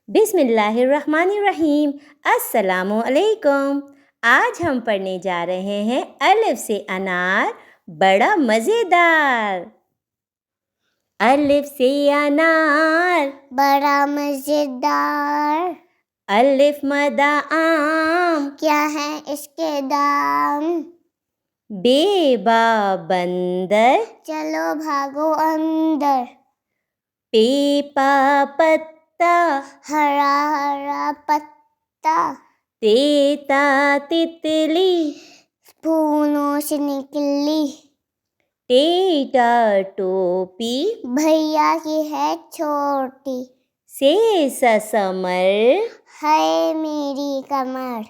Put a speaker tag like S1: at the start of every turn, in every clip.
S1: بسم اللہ الرحمن الرحیم۔ السلام علیکم۔ آج ہم پڑھنے جا رہے ہیں الف سے انار بڑا مزیدار۔ الف سے انار
S2: بڑا مزیدار،
S1: الف مدہ آم،
S2: کیا ہے اس کے دام؟
S1: بے با بندر،
S2: چلو بھاگو اندر،
S1: پے پا پتا،
S2: ہرا ہرا پتا،
S1: تے تا تتلی،
S2: پھولوں سے نکلی،
S1: ٹے ٹا ٹوپی،
S2: بھیا کی ہے چھوٹی،
S1: سے سا سمر،
S2: ہے میری کمر،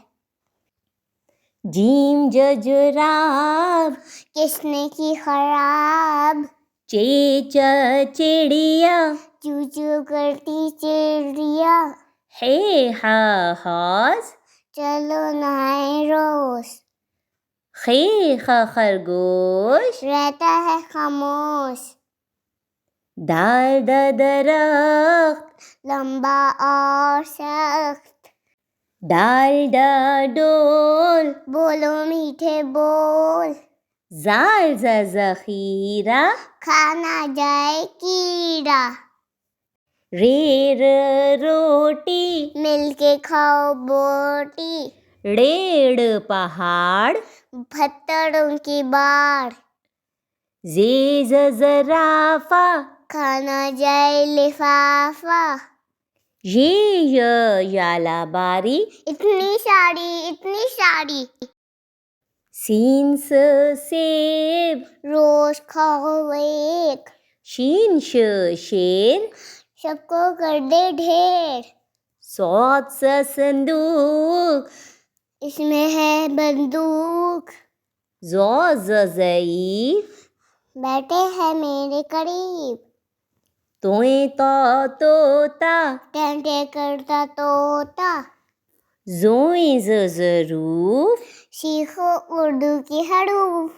S1: جیم ججراب،
S2: کس نے کی خراب؟
S1: چے چا چڑیا،
S2: چو چو کرتی چڑیا،
S1: ہے ہا ہاس،
S2: چلو نہائے روز،
S1: خے خا خرگوش،
S2: رہتا ہے خاموش،
S1: دال دا درخت،
S2: لمبا اور سخت،
S1: ڈال ڈا ڈول،
S2: بولو میٹھے بول،
S1: زال زا ذخیرہ،
S2: کھانا جائے کیڑا،
S1: ریر روٹی،
S2: مل کے کھاؤ بوٹی،
S1: ڑیڑ پہاڑ،
S2: پتھروں کی باڑ،
S1: زیز زرافہ،
S2: کھانا جائے لفافہ،
S1: یہ یالا باری،
S2: اتنی ساڑی،
S1: سین سے سیب،
S2: روز کھاؤ ایک،
S1: شین شیر،
S2: سب کو کر دے ڈھیر،
S1: صاد سے صندوق،
S2: اس میں ہے بندوق،
S1: ضاد ضعیف،
S2: بیٹھے ہیں میرے قریب،
S1: توئیں طوطا،
S2: ٹینٹے کرتا طوطا،
S1: زوئیں ظروف،
S2: سیکھو اردو کی حروف،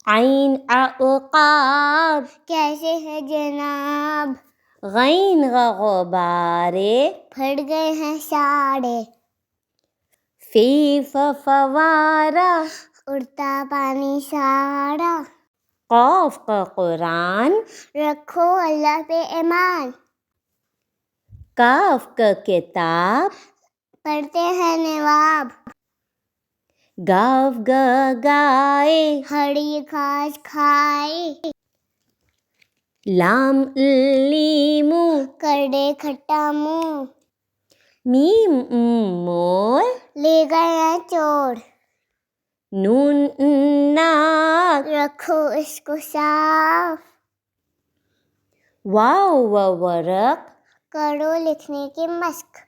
S1: عین عقاب،
S2: کیسے ہے جناب؟
S1: غین غبارے،
S2: پھٹ گئے ہیں ساڑے،
S1: فی فوارہ،
S2: اڑتا پانی سارا،
S1: قاف کا قرآن،
S2: رکھو اللہ پہ ایمان،
S1: کاف کا کتاب،
S2: پڑھتے ہیں نواب،
S1: گاو گائے،
S2: ہری گھاس کھائے،
S1: لام لیمو،
S2: کر دے کھٹا منہ،
S1: میم مور،
S2: لے گئے ہیں چور،
S1: نون ناک،
S2: رکھو اس کو صاف،
S1: واو ورق،
S2: کرو لکھنے کی مشق،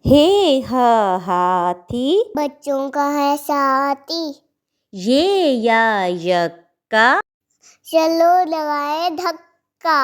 S1: ہے ہاتھی،
S2: بچوں کا ہے ساتھی،
S1: یہ یا یکا،
S2: چلو لگائے دھکا۔